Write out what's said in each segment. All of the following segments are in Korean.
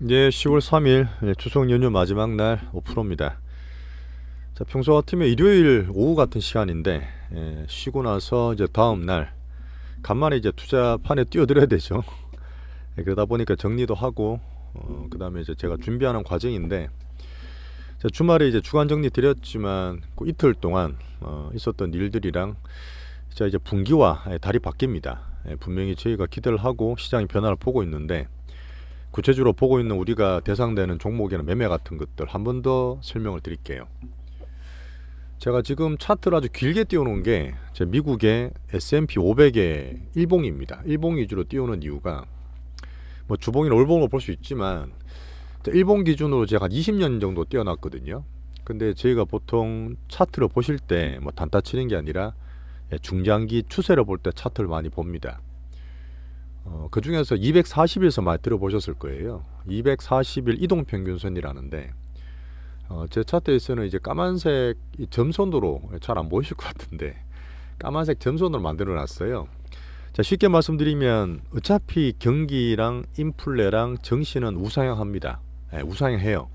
이제 10월 3일 추석 연휴 마지막 날 오프로입니다. 자, 평소 같으면 일요일 오후 같은 시간인데 쉬고 나서 이제 다음 날 간만에 이제 투자판에 뛰어들어야 되죠. 그러다 보니까 정리도 하고 그다음에 이제 제가 준비하는 과정인데 자, 주말에 이제 주간 정리 드렸지만 그 이틀 동안 있었던 일들이랑 자, 이제 분기와 달이 바뀝니다. 분명히 저희가 기대를 하고 시장의 변화를 보고 있는데 구체적으로 보고 있는 우리가 대상되는 종목이나 매매 같은 것들 한 번 더 설명을 드릴게요. 제가 지금 차트를 아주 길게 띄워놓은 게 제 미국의 S&P 500의 일봉입니다. 일봉 위주로 띄우는 이유가 뭐 주봉이나 월봉으로 볼 수 있지만 일봉 기준으로 제가 한 20년 정도 띄워놨거든요. 근데 저희가 보통 차트를 보실 때 뭐 단타 치는 게 아니라 중장기 추세를 볼 때 차트를 많이 봅니다. 그 중에서 240일선 많이 들어보셨을 거예요. 240일 이동평균선이라는데 제 차트에서는 이제 까만색 이 점선으로 잘 안 보이실 것 같은데 까만색 점선으로 만들어 놨어요. 자, 쉽게 말씀드리면 어차피 경기랑 인플레랑 정시는 우상향합니다. 우상향해요.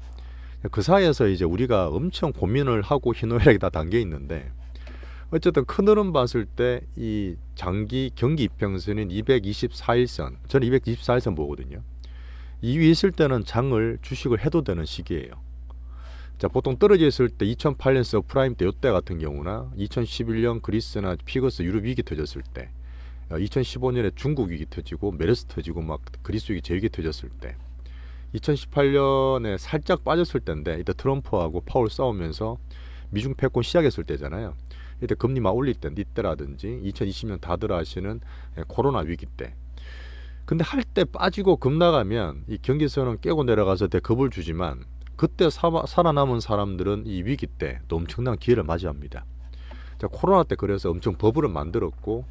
그 사이에서 이제 우리가 엄청 고민을 하고 희노애락이 다 담겨 있는데 어쨌든 큰 흐름 봤을 때 이 장기 경기 이평선인 224일선, 저는 224일선 보거든요. 이 위에 있을 때는 장을 주식을 해도 되는 시기예요. 자, 보통 떨어져 있을 때 2008년 서프라임 때 이때 같은 경우나 2011년 그리스나 피거스 유럽 위기 터졌을 때 2015년에 중국 위기 터지고 메르스 터지고 막 그리스 위기 재위기 터졌을 때 2018년에 살짝 빠졌을 때인데 이때 트럼프하고 파월 싸우면서 미중 패권 시작했을 때잖아요. 이때 금리 막 올릴 때 이때라든지 2020년 다들 아시는 코로나 위기 때. 근데 할 때 빠지고 급 나가면 이 경기선은 깨고 내려가서 대급을 주지만 그때 살아남은 사람들은 이 위기 때 또 엄청난 기회를 맞이합니다. 자, 코로나 때 그래서 엄청 버블을 만들었고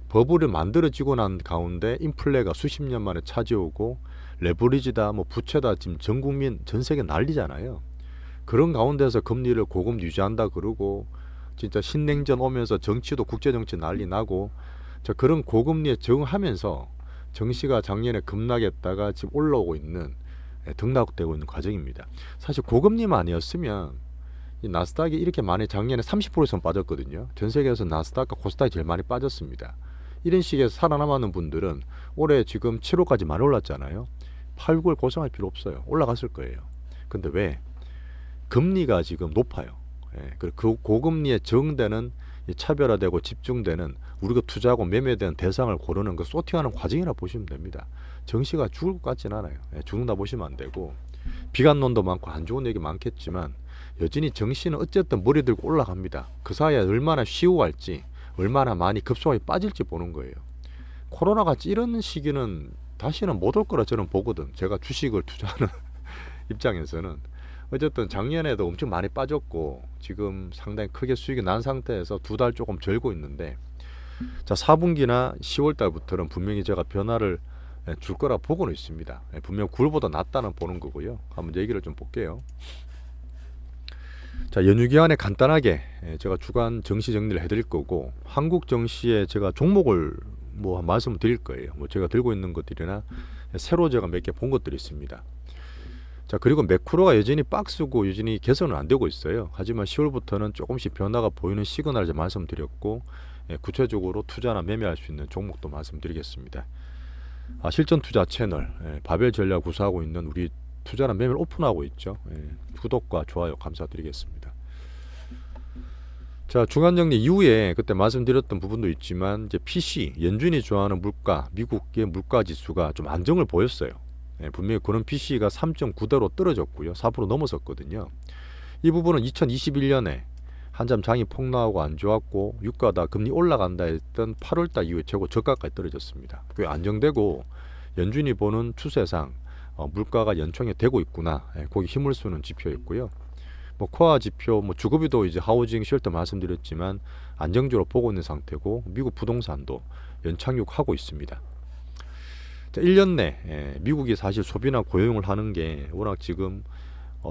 버블이 만들어지고 난 가운데 인플레가 수십 년 만에 차지오고 레버리지다 뭐 부채다 지금 전 국민 전 세계 난리잖아요. 그런 가운데서 금리를 고금 유지한다 그러고 진짜 신냉전 오면서 정치도 국제정치 난리 나고 자, 그런 고금리에 적응하면서 정시가 작년에 급락했다가 지금 올라오고 있는 등락되고 있는 과정입니다. 사실 고금리만 아니었으면 이 나스닥이 이렇게 많이 작년에 30% 이상 빠졌거든요. 전 세계에서 나스닥과 코스닥이 제일 많이 빠졌습니다. 이런 식에서 살아남았는 분들은 올해 지금 7월까지 많이 올랐잖아요. 8, 9월 고생할 필요 없어요. 올라갔을 거예요. 근데 왜? 금리가 지금 높아요. 그 고금리에 적응되는 차별화되고 집중되는 우리가 투자하고 매매되는 대상을 고르는 그 소팅하는 과정이라 보시면 됩니다. 정시가 죽을 것 같진 않아요. 죽는다 보시면 안 되고 비관론도 많고 안 좋은 얘기 많겠지만 여전히 정시는 어쨌든 머리 들고 올라갑니다. 그 사이에 얼마나 쉬고 갈지 얼마나 많이 급속하게 빠질지 보는 거예요. 코로나 같이 이런 시기는 다시는 못 올 거라 저는 보거든. 제가 주식을 투자하는 입장에서는 어쨌든 작년에도 엄청 많이 빠졌고 지금 상당히 크게 수익이 난 상태에서 두 달 조금 절고 있는데 자, 4분기나 10월 달부터는 분명히 제가 변화를 줄 거라 보고는 있습니다. 분명 9월보다 낫다는 보는 거고요. 한번 얘기를 좀 볼게요. 자, 연휴 기간에 간단하게 제가 주간 정시 정리를 해드릴 거고 한국 정시에 제가 종목을 뭐 말씀을 드릴 거예요. 뭐 제가 들고 있는 것들이나 새로 제가 몇 개 본 것들이 있습니다. 자, 그리고 매크로가 여전히 박스고 여전히 개선은 안 되고 있어요. 하지만 10월부터는 조금씩 변화가 보이는 시그널을 이제 말씀드렸고 구체적으로 투자나 매매할 수 있는 종목도 말씀드리겠습니다. 실전 투자 채널 바벨 전략 구사하고 있는 우리 투자나 매매를 오픈하고 있죠. 구독과 좋아요 감사드리겠습니다. 자, 주간 정리 이후에 그때 말씀드렸던 부분도 있지만 이제 PC 연준이 좋아하는 물가 미국의 물가 지수가 좀 안정을 보였어요. 분명히 그런 PC가 3.9대로 떨어졌고요. 4% 넘어섰거든요. 이 부분은 2021년에 한참 장이 폭락하고 안 좋았고 유가다 금리 올라간다 했던 8월달 이후에 최고 저가까지 떨어졌습니다. 꽤 안정되고 연준이 보는 추세상 물가가 연청이 되고 있구나. 거기 힘을 쓰는 지표였고요. 뭐 코아 지표, 뭐 주거비도 이제 하우징 쉘터 말씀드렸지만 안정적으로 보고 있는 상태고 미국 부동산도 연착륙하고 있습니다. 1년 내 미국이 사실 소비나 고용을 하는 게 워낙 지금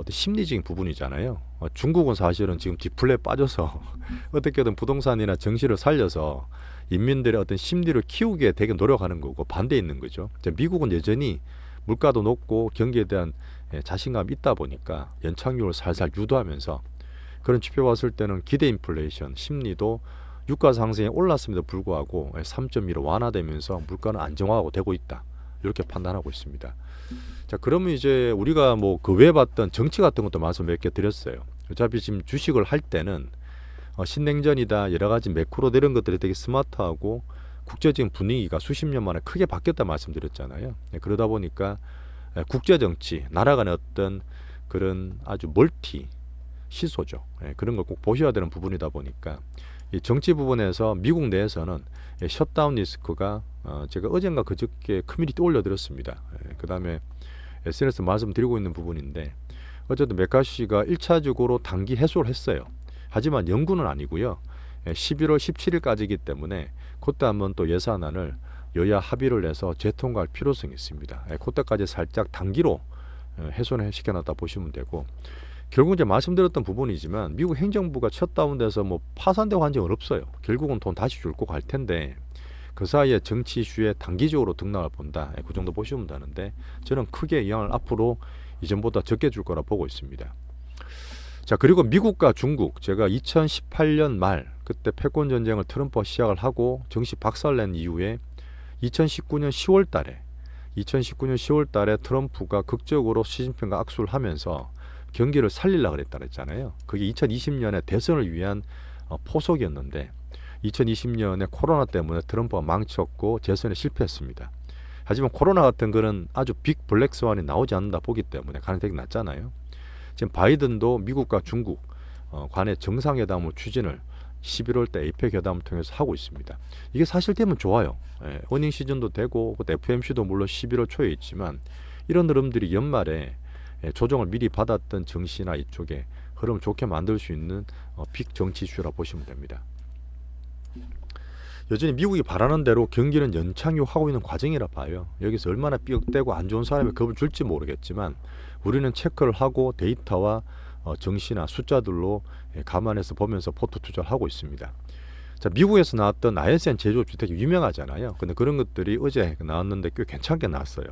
심리적인 부분이잖아요. 중국은 사실은 지금 디플레에 빠져서 어떻게든 부동산이나 정시를 살려서 인민들의 어떤 심리를 키우게 되게 노력하는 거고 반대에 있는 거죠. 미국은 여전히 물가도 높고 경기에 대한 자신감이 있다 보니까 연착륙을 살살 유도하면서 그런 지표 봤을 때는 기대 인플레이션 심리도 유가 상승에 올랐음에도 불구하고 3.2로 완화되면서 물가는 안정화하고 되고 있다. 이렇게 판단하고 있습니다. 자, 그러면 이제 우리가 뭐 그 외에 봤던 정치 같은 것도 말씀 몇 개 드렸어요. 어차피 지금 주식을 할 때는 신냉전이다 여러 가지 매크로 이런 것들이 되게 스마트하고 국제적인 분위기가 수십 년 만에 크게 바뀌었다 말씀드렸잖아요. 그러다 보니까 국제 정치, 나라 간의 어떤 그런 아주 멀티 시소죠. 그런 걸 꼭 보셔야 되는 부분이다 보니까 이 정치 부분에서 미국 내에서는 셧다운 리스크가 제가 어젠가 그저께 커뮤니티 올려드렸습니다. 그 다음에 SNS 말씀드리고 있는 부분인데 어쨌든 메카시가 1차적으로 단기 해소를 했어요. 하지만 영구는 아니고요. 11월 17일까지이기 때문에 그때 한번 또 예산안을 여야 합의를 해서 재통과할 필요성이 있습니다. 그때까지 살짝 단기로 해소를 시켜놨다 보시면 되고 결국 이제 말씀드렸던 부분이지만 미국 행정부가 셧다운돼서 뭐 파산되고 한 적은 없어요. 결국은 돈 다시 줄 거 갈 텐데 그 사이에 정치 이슈에 단기적으로 등락을 본다. 그 정도 보시면 되는데 저는 크게 영향을 앞으로 이전보다 적게 줄 거라 보고 있습니다. 자, 그리고 미국과 중국 제가 2018년 말 그때 패권 전쟁을 트럼프가 시작을 하고 정식 박살낸 이후에 2019년 10월 달에 트럼프가 극적으로 시진핑과 악수를 하면서 경기를 살리려고 그랬다 그랬잖아요. 그게 2020년에 대선을 위한 포석이었는데 2020년에 코로나 때문에 트럼프가 망쳤고 재선에 실패했습니다. 하지만 코로나 같은 거는 아주 빅 블랙 스완이 나오지 않는다 보기 때문에 가능성이 낮잖아요. 지금 바이든도 미국과 중국 간의 정상회담을 추진을 11월 때 에이펙 회담을 통해서 하고 있습니다. 이게 사실 되면 좋아요. 어닝 시즌도 되고 FOMC도 물론 11월 초에 있지만 이런 흐름들이 연말에 조정을 미리 받았던 정시나 이쪽에 흐름을 좋게 만들 수 있는 빅 정치 이슈라 보시면 됩니다. 여전히 미국이 바라는 대로 경기는 연착륙하고 있는 과정이라 봐요. 여기서 얼마나 삐걱대고 안 좋은 사람이 겁을 줄지 모르겠지만 우리는 체크를 하고 데이터와 정시나 숫자들로 감안해서 보면서 포트 투자를 하고 있습니다. 자, 미국에서 나왔던 ISM 제조업 주택이 유명하잖아요. 근데 그런 것들이 어제 나왔는데 꽤 괜찮게 나왔어요.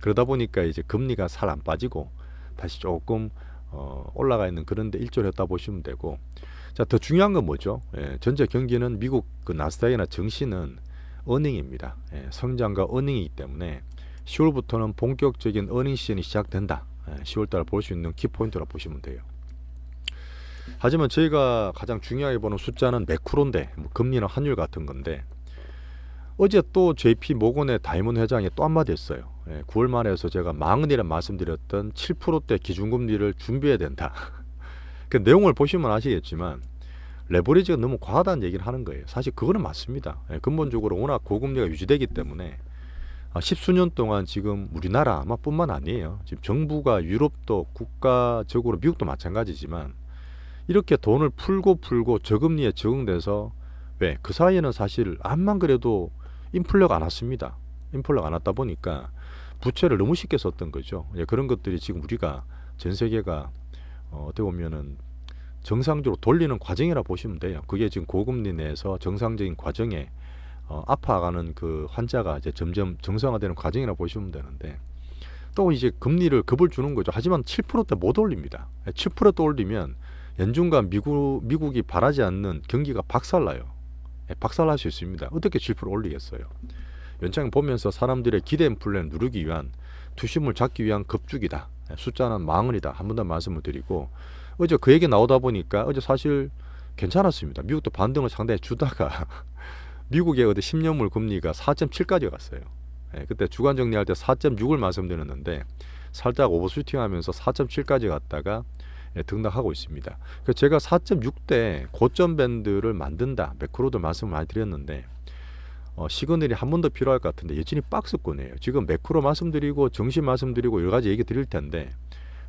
그러다 보니까 이제 금리가 살 안 빠지고 다시 조금 올라가 있는 그런데 일조했다 보시면 되고, 자, 더 중요한 건 뭐죠? 전체 경기는 미국 그 나스닥이나 증시는 어닝입니다. 성장과 어닝이기 때문에 10월부터는 본격적인 어닝 시즌이 시작된다. 10월달 볼 수 있는 키포인트라 보시면 돼요. 하지만 저희가 가장 중요하게 보는 숫자는 매크로인데 뭐 금리나 환율 같은 건데 어제 또 JP 모건의 다이먼 회장이 또 한마디 했어요. 9월 말에서 제가 망언이라 말씀드렸던 7%대 기준금리를 준비해야 된다. 그 내용을 보시면 아시겠지만 레버리지가 너무 과하다는 얘기를 하는 거예요. 사실 그거는 맞습니다. 근본적으로 워낙 고금리가 유지되기 때문에 10수년 동안 지금 우리나라 뿐만 아니에요. 지금 정부가 유럽도 국가적으로 미국도 마찬가지지만 이렇게 돈을 풀고 저금리에 적응돼서 왜 그 사이에는 사실 암만 그래도 인플레가 안 왔습니다. 인플레가 안 왔다 보니까 부채를 너무 쉽게 썼던 거죠. 그런 것들이 지금 우리가 전 세계가 어떻게 보면은 정상적으로 돌리는 과정이라 보시면 돼요. 그게 지금 고금리 내에서 정상적인 과정에 아파가는 그 환자가 이제 점점 정상화되는 과정이라 보시면 되는데 또 이제 금리를 급을 주는 거죠. 하지만 7%대 못 올립니다. 7%대 올리면 연준과 미국이 바라지 않는 경기가 박살나요. 박살날 수 있습니다. 어떻게 7% 올리겠어요? 연창 보면서 사람들의 기대 인플레를 누르기 위한 투심을 잡기 위한 급죽이다. 숫자는 망언이다. 한 번 더 말씀을 드리고 어제 그 얘기 나오다 보니까 어제 사실 괜찮았습니다. 미국도 반등을 상당히 주다가 미국의 어디 10년물 금리가 4.7까지 갔어요. 그때 주간 정리할 때 4.6을 말씀드렸는데 살짝 오버슈팅하면서 4.7까지 갔다가 등락하고 있습니다. 그래서 제가 4.6대 고점 밴드를 만든다. 매크로도 말씀을 많이 드렸는데 시그널이 한 번 더 필요할 것 같은데 여전히 박스권이에요. 지금 매크로 말씀드리고 정시 말씀드리고 여러 가지 얘기 드릴 텐데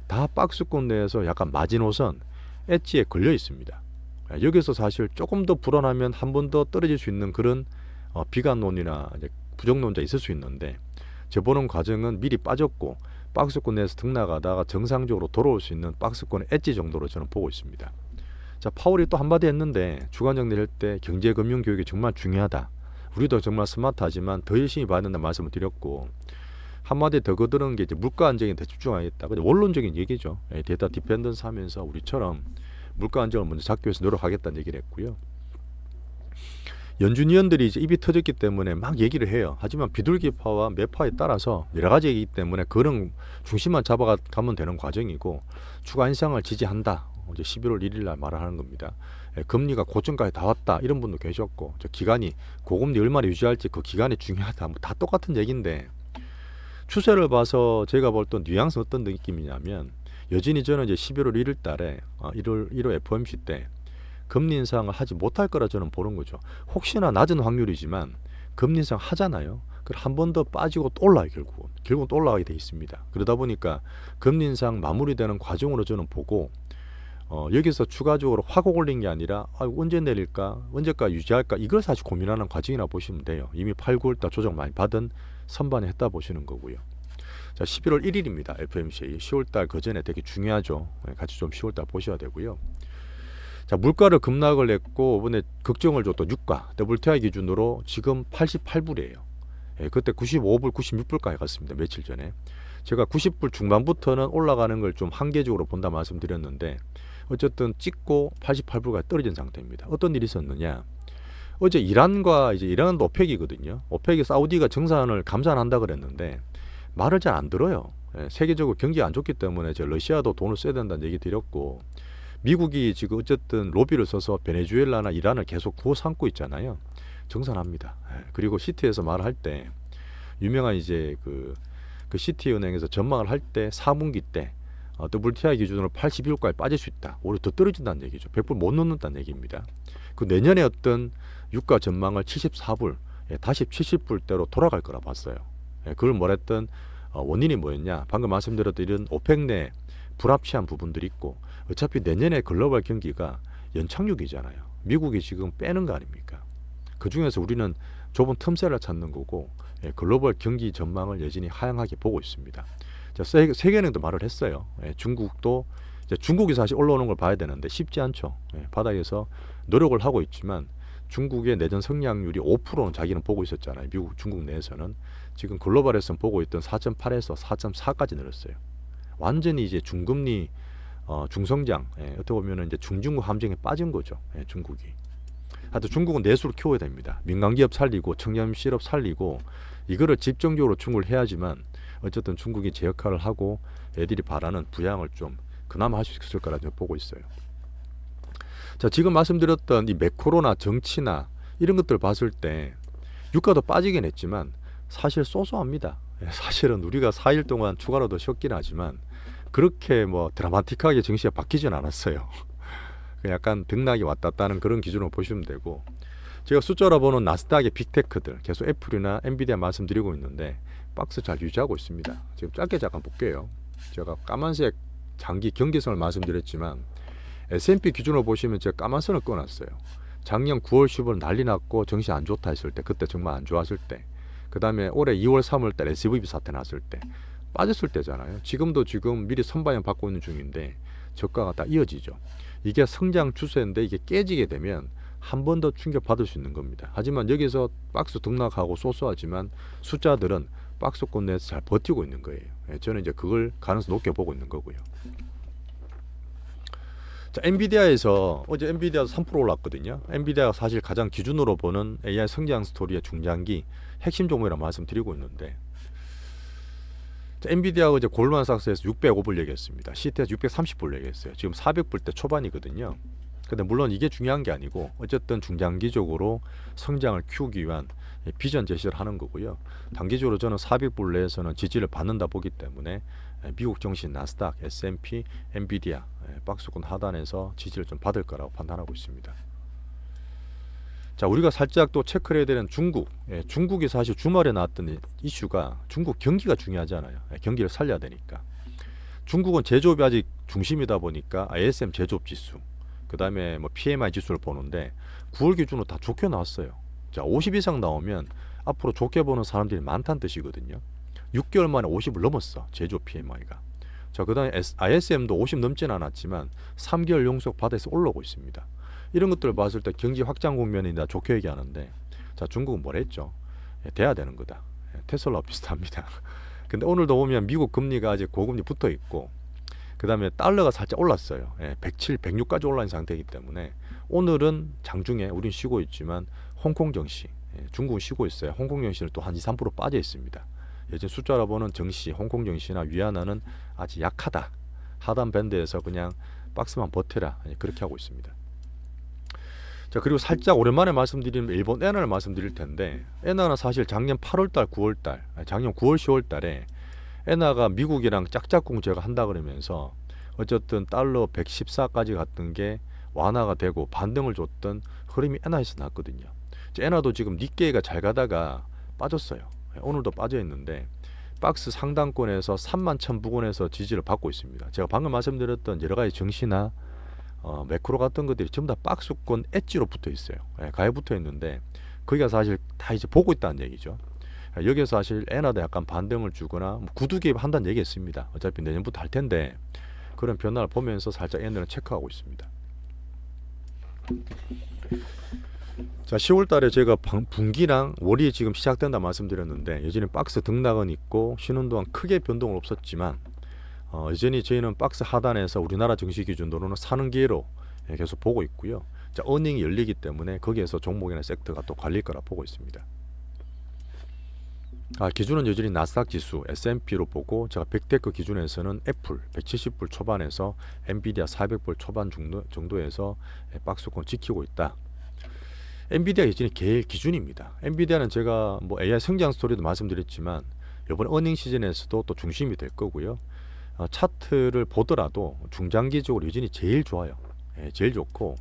다 박스권 내에서 약간 마지노선 엣지에 걸려 있습니다. 여기서 사실 조금 더 불안하면 한 번 더 떨어질 수 있는 그런 비관론이나 부정론자 있을 수 있는데 제 보는 과정은 미리 빠졌고 박스권 내에서 등락하다가 정상적으로 돌아올 수 있는 박스권의 엣지 정도로 저는 보고 있습니다. 자, 파월이 또 한마디 했는데 주간 정리할 때 경제금융교육이 정말 중요하다. 우리도 정말 스마트하지만 더 열심히 봐야 된다는 말씀을 드렸고 한마디 더 거드는 게 이제 물가 안정에 더 집중하겠다. 근데 원론적인 얘기죠. 데이터 디펜던스 하면서 우리처럼 물가 안정을 먼저 잡기 위해서 노력하겠다는 얘기를 했고요. 연준위원들이 이제 입이 터졌기 때문에 막 얘기를 해요. 하지만 비둘기파와 매파에 따라서 여러 가지이기 때문에 그런 중심만 잡아가면 되는 과정이고 추가 인상을 지지한다. 이제 11월 1일 날 말을 하는 겁니다. 금리가 고점까지 다 왔다. 이런 분도 계셨고 기간이 고금리 얼마나 유지할지 그 기간이 중요하다. 뭐 다 똑같은 얘기인데 추세를 봐서 제가 볼 때 뉘앙스 어떤 느낌이냐면 여전히 저는 이제 11월 1일 달에 1월 FOMC 때 금리 인상을 하지 못할 거라 저는 보는 거죠. 혹시나 낮은 확률이지만 금리 인상 하잖아요. 그럼 한 번 더 빠지고 또 올라요. 결국은 또 올라가게 돼 있습니다. 그러다 보니까 금리 인상 마무리되는 과정으로 저는 보고 여기서 추가적으로 화곡 올린 게 아니라 언제 내릴까 언제까지 유지할까 이걸 사실 고민하는 과정이라 보시면 돼요. 이미 8, 9월달 조정 많이 받은 선반에 했다 보시는 거고요. 자, 11월 1일입니다. FOMC 10월달 그 전에 되게 중요하죠. 같이 좀 10월달 보셔야 되고요. 자, 물가를 급락을 했고 이번에 걱정을 줬던 유가 WTI 기준으로 지금 88불이에요. 그때 95불, 96불까지 갔습니다. 며칠 전에. 제가 90불 중반부터는 올라가는 걸 좀 한계적으로 본다 말씀드렸는데 어쨌든 찍고 88불까지 떨어진 상태입니다. 어떤 일이 있었느냐? 어제 이란과 이제 이란은 오펙이거든요. 오펙이 사우디가 정산을 감산한다 그랬는데 말을 잘 안 들어요. 세계적으로 경기가 안 좋기 때문에 러시아도 돈을 써야 된다는 얘기 드렸고 미국이 지금 어쨌든 로비를 써서 베네수엘라나 이란을 계속 구워 삼고 있잖아요. 정산합니다. 그리고 시티에서 말을 할 때 유명한 이제 그 시티은행에서 전망을 할 때 4분기 때 WTI 기준으로 81불까지 빠질 수 있다. 오히려 더 떨어진다는 얘기죠. 100불 못 넘는다는 얘기입니다. 그 내년에 어떤 유가 전망을 74불, 다시 70불대로 돌아갈 거라 봤어요. 그걸 뭐랬던 원인이 뭐였냐? 방금 말씀드렸던 이런 오펙 내 불합치한 부분들이 있고 어차피 내년에 글로벌 경기가 연착륙이잖아요. 미국이 지금 빼는 거 아닙니까? 그 중에서 우리는 좁은 틈새를 찾는 거고 글로벌 경기 전망을 여전히 하향하게 보고 있습니다. 자, 세계은행도 말을 했어요. 중국도 이제 중국이 사실 올라오는 걸 봐야 되는데 쉽지 않죠. 바닥에서 노력을 하고 있지만 중국의 내전 성장률이 5%는 자기는 보고 있었잖아요. 중국 내에서는 지금 글로벌에서는 보고 있던 4.8에서 4.4까지 늘었어요. 완전히 이제 중금리 중성장 어떻게 보면 이제 중중국 함정에 빠진 거죠. 중국이. 하여튼 중국은 내수를 키워야 됩니다. 민간기업 살리고 청년 실업 살리고 이거를 집중적으로 중국을 해야지만 어쨌든 중국이 제 역할을 하고 애들이 바라는 부양을 좀 그나마 할 수 있을 거라 저는 보고 있어요. 자, 지금 말씀드렸던 이 매크로나 정치나 이런 것들 봤을 때 유가도 빠지긴 했지만 사실 소소합니다. 사실은 우리가 4일 동안 추가로 더 쉬었긴 하지만 그렇게 뭐 드라마틱하게 증시가 바뀌진 않았어요. 약간 등락이 왔다 갔다 하는 그런 기준으로 보시면 되고 제가 숫자로 보는 나스닥의 빅테크들 계속 애플이나 엔비디아 말씀드리고 있는데 박스 잘 유지하고 있습니다. 지금 짧게 잠깐 볼게요. 제가 까만색 장기 경계선을 말씀드렸지만 S&P 기준으로 보시면 제가 까만 선을 꺼놨어요. 작년 9월 10월 난리 났고 정시 안 좋다 했을 때 그때 정말 안 좋았을 때 그 다음에 올해 2월 3월 달 SVB 사태 났을 때 빠졌을 때잖아요. 지금도 지금 미리 선반영 받고 있는 중인데 저가가 다 이어지죠. 이게 성장 추세인데 이게 깨지게 되면 한 번 더 충격 받을 수 있는 겁니다. 하지만 여기서 박스 등락하고 소소하지만 숫자들은 박스권 내에서 잘 버티고 있는 거예요. 저는 이제 그걸 가능성 높게 보고 있는 거고요. 자, 엔비디아에서 어제 엔비디아도 3% 올랐거든요. 엔비디아가 사실 가장 기준으로 보는 AI 성장 스토리의 중장기 핵심 종목이라고 말씀드리고 있는데 자, 엔비디아가 이제 골드만삭스에서 605불 얘기했습니다. 시트에서 630불 얘기했어요. 지금 400불대 초반이거든요. 근데 물론 이게 중요한 게 아니고 어쨌든 중장기적으로 성장을 키우기 위한 비전 제시를 하는 거고요. 단기적으로 저는 400불 내에서는 지지를 받는다 보기 때문에 미국 증시 나스닥, S&P, 엔비디아 박스권 하단에서 지지를 좀 받을 거라고 판단하고 있습니다. 자, 우리가 살짝 또 체크를 해야 되는 중국. 중국이 사실 주말에 나왔던 이슈가 중국 경기가 중요하잖아요. 경기를 살려야 되니까. 중국은 제조업이 아직 중심이다 보니까 ISM 제조업 지수, 그 다음에 뭐 PMI 지수를 보는데 9월 기준으로 다 좋게 나왔어요. 자, 50 이상 나오면 앞으로 좋게 보는 사람들이 많다는 뜻이거든요. 6개월 만에 50을 넘었어. 제조업 PMI가. 자, 그 다음에 ISM도 50 넘진 않았지만 3개월 연속 바닥에서 올라오고 있습니다. 이런 것들을 봤을 때 경기 확장 국면이다 좋게 얘기하는데 자, 중국은 뭘 했죠? 돼야 되는 거다. 테슬라 비슷합니다. 근데 오늘도 보면 미국 금리가 아직 고금리 붙어 있고, 그 다음에 달러가 살짝 올랐어요. 107, 106까지 올라온 상태이기 때문에 오늘은 장중에 우린 쉬고 있지만 홍콩 증시, 중국은 쉬고 있어요. 홍콩 증시는 또 한 2, 3% 빠져 있습니다. 예전 숫자로 보는 증시, 홍콩 증시나 위안화는 아직 약하다. 하단 밴드에서 그냥 박스만 버텨라. 그렇게 하고 있습니다. 자, 그리고 살짝 오랜만에 말씀드리면 일본 엔화를 말씀드릴 텐데, 엔화는 사실 작년 8월달, 9월달, 작년 9월, 10월달에 엔화가 미국이랑 짝짝꿍 제가 한다 그러면서 어쨌든 달러 114까지 갔던 게 완화가 되고 반등을 줬던 흐름이 엔화에서 났거든요. 엔화도 지금 니케이가 잘 가다가 빠졌어요. 오늘도 빠져 있는데 박스 상단권에서 31,000부근에서 지지를 받고 있습니다. 제가 방금 말씀드렸던 여러 가지 증시나 매크로 같은 것들이 전부 다 박스권 엣지로 붙어 있어요. 가에 붙어 있는데 거기가 사실 다 이제 보고 있다는 얘기죠. 여기서 사실 엔화도 약간 반등을 주거나 구두 개입 한다는 얘기했습니다. 어차피 내년부터 할 텐데 그런 변화를 보면서 살짝 엔화를 체크하고 있습니다. 자, 10월 달에 제가 분기랑 월이 지금 시작된다 말씀드렸는데 여전히 박스 등락은 있고 쉬는 동안 크게 변동은 없었지만 여전히 저희는 박스 하단에서 우리나라 증시 기준으로는 사는 기회로 계속 보고 있고요. 자, 어닝이 열리기 때문에 거기에서 종목이나 섹터가 또 갈릴 거라 보고 있습니다. 기준은 여전히 나스닥 지수 S&P로 보고 제가 빅테크 기준에서는 애플 170불 초반에서 엔비디아 400불 초반 정도에서 박스권 지키고 있다. 엔비디아 여전히 제일 기준입니다. 엔비디아는 제가 뭐 AI 성장 스토리도 말씀드렸지만 이번 어닝 시즌에서도 또 중심이 될 거고요. 차트를 보더라도 중장기적으로 여전히 제일 좋아요. 제일 좋고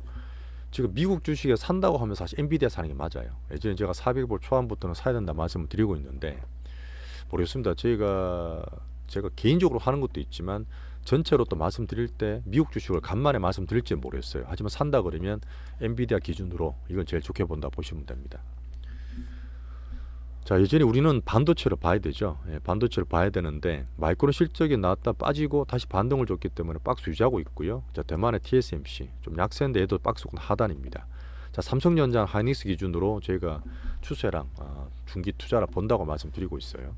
지금 미국 주식에 산다고 하면 사실 엔비디아 사는 게 맞아요. 예전에 제가 400불 초반부터는 사야 된다 말씀을 드리고 있는데 모르겠습니다. 제가 개인적으로 하는 것도 있지만 전체로 또 말씀드릴 때 미국 주식을 간만에 말씀드릴지 모르겠어요. 하지만 산다 그러면 엔비디아 기준으로 이건 제일 좋게 본다 보시면 됩니다. 자, 여전히 우리는 반도체를 봐야 되죠. 반도체를 봐야 되는데 마이크론 실적이 나왔다 빠지고 다시 반등을 줬기 때문에 박스 유지하고 있고요. 자, 대만의 TSMC 좀 약세인데 얘도 박스권 하단입니다. 자, 삼성전자, 하이닉스 기준으로 저희가 추세랑 중기 투자라 본다고 말씀드리고 있어요.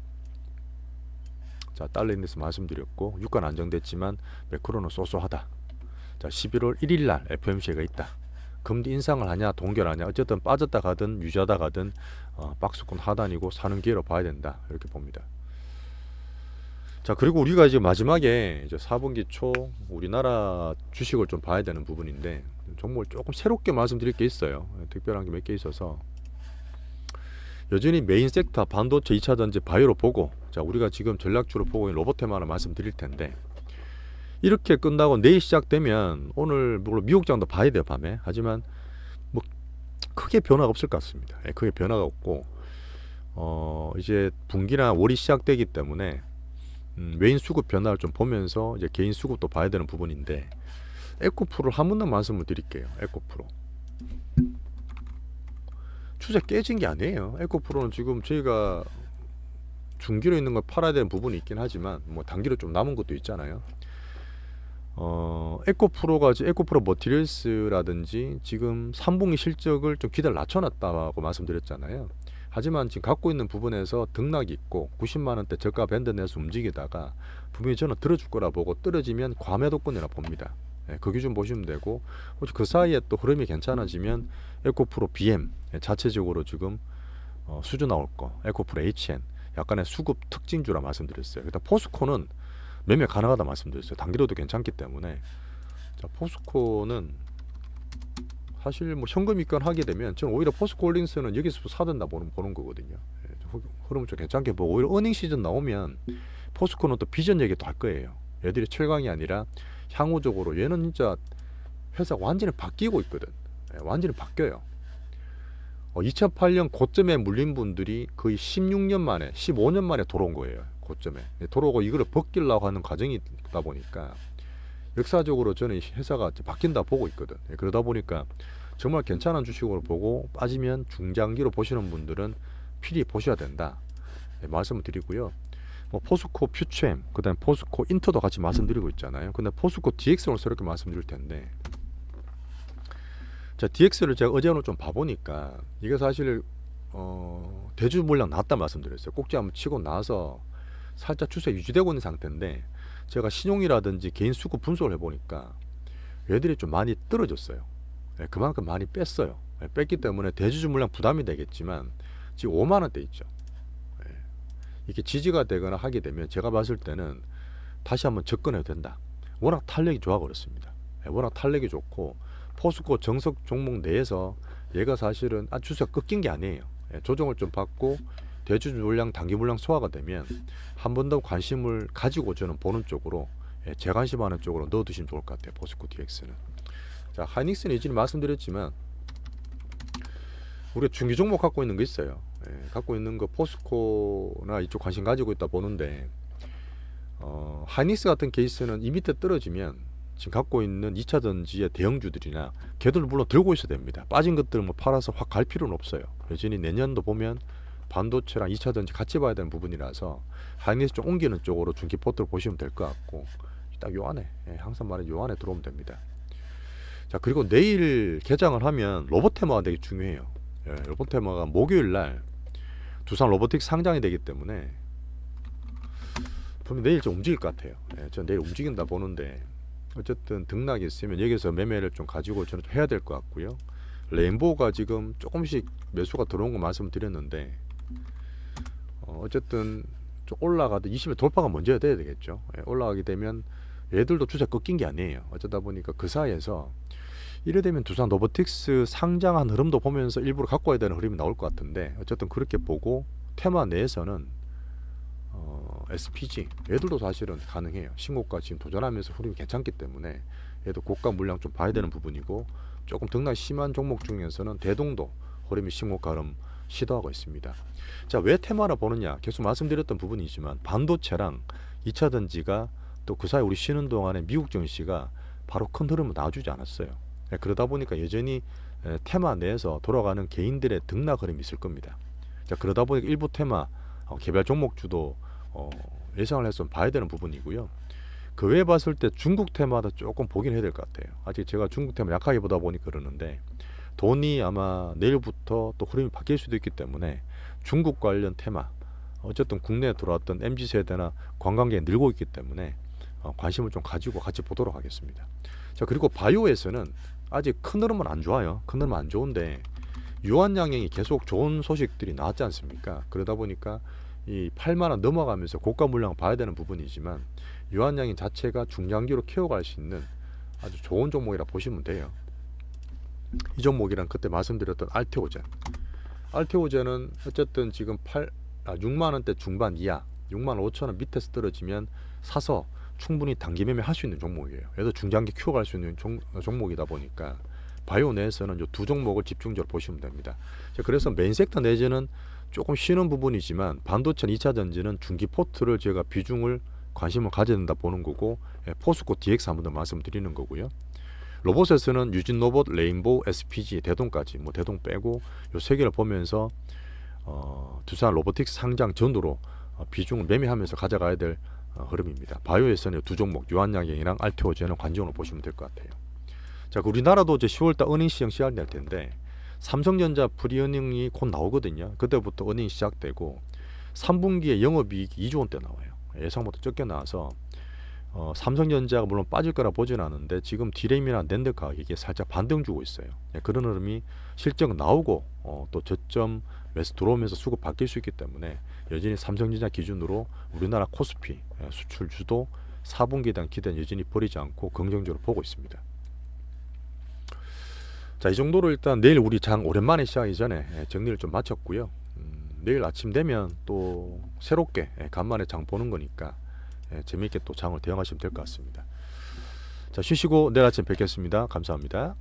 자, 달러 인덱스 말씀드렸고 유가는 안정됐지만 매크로는 쏘쏘하다. 자, 11월 1일 날 FOMC가 있다. 금리 인상을 하냐 동결하냐 어쨌든 빠졌다 가든 유지하다 가든 박스권 하단이고 사는 기회로 봐야 된다 이렇게 봅니다. 자, 그리고 우리가 이제 마지막에 이제 4분기 초 우리나라 주식을 좀 봐야 되는 부분인데 종목을 조금 새롭게 말씀드릴 게 있어요. 특별한 게 몇 개 있어서 여전히 메인 섹터 반도체 2차전지 바이오로 보고 자, 우리가 지금 전략주로 보고 있는 로봇테마를 말씀드릴 텐데 이렇게 끝나고 내일 시작되면 오늘 물론 미국장도 봐야 돼요 밤에. 하지만 뭐 크게 변화가 없을 것 같습니다. 크게 변화가 없고 이제 분기나 월이 시작되기 때문에 외인 수급 변화를 좀 보면서 이제 개인 수급도 봐야 되는 부분인데 에코프로를 한 번 더 말씀을 드릴게요. 에코프로 추세 깨진 게 아니에요. 에코프로는 지금 저희가 중기로 있는 걸 팔아야 되는 부분이 있긴 하지만 뭐 단기로 좀 남은 것도 있잖아요. 에코프로가 에코프로 머티리얼스라든지 지금 3분기 실적을 좀 기대를 낮춰놨다고 말씀드렸잖아요. 하지만 지금 갖고 있는 부분에서 등락이 있고 90만원대 저가 밴드 내에서 움직이다가 분명히 저는 들어줄 거라 보고 떨어지면 과매도권이라 봅니다. 그 기준 보시면 되고 그 사이에 또 흐름이 괜찮아지면 에코프로 BM 자체적으로 지금 수주 나올 거 에코프로 HN 약간의 수급 특징주라 말씀드렸어요. 일단 포스코는 매매 가능하다 말씀드렸어요. 단기로도 괜찮기 때문에. 자, 포스코는 사실 뭐 현금 입건하게 되면 저는 오히려 포스코홀딩스는 여기서 사든다 보는 거거든요. 흐름을 좀 괜찮게 보고 오히려 어닝 시즌 나오면 포스코는 또 비전 얘기도 할 거예요. 얘들이 철강이 아니라 향후적으로 얘는 진짜 회사가 완전히 바뀌고 있거든. 완전히 바뀌어요. 2008년 고점에 물린 분들이 거의 16년 만에 15년 만에 돌아온 거예요. 고점에 돌아오고 이거를 벗기려고 하는 과정이다 보니까 역사적으로 저는 회사가 바뀐다 보고 있거든. 그러다 보니까 정말 괜찮은 주식으로 보고 빠지면 중장기로 보시는 분들은 필히 보셔야 된다 말씀을 드리고요. 뭐 포스코 퓨처엠 그다음에 포스코 인터도 같이 말씀드리고 있잖아요. 근데 포스코 DX를 새롭게 말씀드릴 텐데 자, DX를 제가 어제 오늘 좀 봐보니까 이게 사실 대주 물량 낮다 말씀드렸어요. 꼭지 한번 치고 나서 살짝 추세 유지되고 있는 상태인데 제가 신용이라든지 개인 수급 분석을 해보니까 얘들이 좀 많이 떨어졌어요. 예, 그만큼 많이 뺐어요. 예, 뺐기 때문에 대주주 물량 부담이 되겠지만 지금 5만 원대 있죠. 예, 이게 지지가 되거나 하게 되면 제가 봤을 때는 다시 한번 접근해도 된다. 워낙 탄력이 좋아 그렇습니다. 예, 워낙 탄력이 좋고 포스코 정석 종목 내에서 얘가 사실은 추세가 꺾인 게 아니에요. 예, 조정을 좀 받고 대주주 물량 단기 물량 소화가 되면 한 번 더 관심을 가지고 저는 보는 쪽으로 재관심하는 쪽으로 넣어두시면 좋을 것 같아요. 포스코 DX는. 자, 하이닉스는 이전에 말씀드렸지만 우리가 중기 종목 갖고 있는 거 있어요. 갖고 있는 거 포스코나 이쪽 관심 가지고 있다 보는데 하이닉스 같은 케이스는 이 밑에 떨어지면 지금 갖고 있는 2차전지의 대형주들이나 걔들 물론 들고 있어야 됩니다. 빠진 것들 뭐 팔아서 확 갈 필요는 없어요. 여전히 내년도 보면 반도체랑 2차전지 같이 봐야 되는 부분이라서 하이닉스 좀 옮기는 쪽으로 중기 포트를 보시면 될 것 같고 딱 요 안에 항상 말하는 요 안에 들어오면 됩니다. 자, 그리고 내일 개장을 하면 로봇 테마가 되게 중요해요. 로봇 테마가 목요일 날 두산 로보틱스 상장이 되기 때문에 보면 내일 좀 움직일 것 같아요. 저는 내일 움직인다 보는데 어쨌든 등락이 있으면 여기서 매매를 좀 가지고 저는 좀 해야 될 것 같고요. 레인보우가 지금 조금씩 매수가 들어온 거 말씀드렸는데 어쨌든 좀 올라가도 20일 돌파가 먼저 돼야 되겠죠. 올라가게 되면 얘들도 추세 꺾인 게 아니에요. 어쩌다 보니까 그 사이에서 이래 되면 두산 로보틱스 상장한 흐름도 보면서 일부러 갖고 와야 되는 흐름이 나올 것 같은데 어쨌든 그렇게 보고 테마 내에서는 SPG 얘들도 사실은 가능해요. 신고가 지금 도전하면서 흐름이 괜찮기 때문에 얘도 고가 물량 좀 봐야 되는 부분이고 조금 등락 심한 종목 중에서는 대동도 흐름이 신고가 흐름 시도하고 있습니다. 자, 왜 테마를 보느냐 계속 말씀드렸던 부분이지만 반도체랑 2차전지가 또 그 사이 우리 쉬는 동안에 미국 증시가 바로 큰 흐름을 놔주지 않았어요. 그러다 보니까 여전히 테마 내에서 돌아가는 개인들의 등락 흐름이 있을 겁니다. 자, 그러다 보니까 일부 테마 개별 종목주도 예상을 해서 봐야 되는 부분이고요. 그 외에 봤을 때 중국 테마도 조금 보긴 해야 될 것 같아요. 아직 제가 중국 테마 약하게 보다 보니까 그러는데 돈이 아마 내일부터 또 흐름이 바뀔 수도 있기 때문에 중국 관련 테마 어쨌든 국내에 들어왔던 MZ세대나 관광객이 늘고 있기 때문에 관심을 좀 가지고 같이 보도록 하겠습니다. 자, 그리고 바이오에서는 아직 큰 흐름은 안 좋아요. 큰 흐름은 안 좋은데 유한양행이 계속 좋은 소식들이 나왔지 않습니까? 그러다 보니까 이 8만원 넘어가면서 고가 물량을 봐야 되는 부분이지만 유한양행 자체가 중장기로 키워갈 수 있는 아주 좋은 종목이라 보시면 돼요. 이 종목이랑 그때 말씀드렸던 알테오젠은 어쨌든 지금 6만원대 중반 이하 6만 5천원 밑에서 떨어지면 사서 충분히 단기 매매 할 수 있는 종목이에요. 얘도 중장기 키워갈 수 있는 종목이다 보니까 바이오 내에서는 이 두 종목을 집중적으로 보시면 됩니다. 그래서 메인 섹터 내지는 조금 쉬는 부분이지만 반도체 2차전지는 중기 포트를 제가 비중을 관심을 가져야 된다 보는 거고 포스코 DX 한 번 더 말씀드리는 거고요. 로봇에서는 유진 로봇, 레인보우, SPG, 대동까지 뭐 대동 빼고 요 세 개를 보면서 두산 로보틱스 상장 전으로 비중을 매매하면서 가져가야 될 흐름입니다. 바이오에서는 두 종목 유한양행이랑 알테오젠을 관전으로 보시면 될 것 같아요. 자, 우리나라도 이제 10월달 어닝 시장 시작될 텐데 삼성전자 프리어닝이 곧 나오거든요. 그때부터 어닝이 시작되고 3분기에 영업이익이 2조 원대 나와요. 예상보다 적게 나와서 삼성전자가 물론 빠질 거라 보지는 않는데 지금 디램이나 낸드 가격이 살짝 반등 주고 있어요. 그런 흐름이 실적 나오고 또 저점 매수 들어오면서 수급 바뀔 수 있기 때문에 여전히 삼성전자 기준으로 우리나라 코스피 수출주도 4분기에 대한 기대는 여전히 버리지 않고 긍정적으로 보고 있습니다. 자, 이 정도로 일단 내일 우리 장 오랜만에 시작하기 전에 정리를 좀 마쳤고요. 내일 아침 되면 또 새롭게 간만에 장 보는 거니까 재미있게 또 장을 대응하시면 될 것 같습니다. 자, 쉬시고 내일 아침 뵙겠습니다. 감사합니다.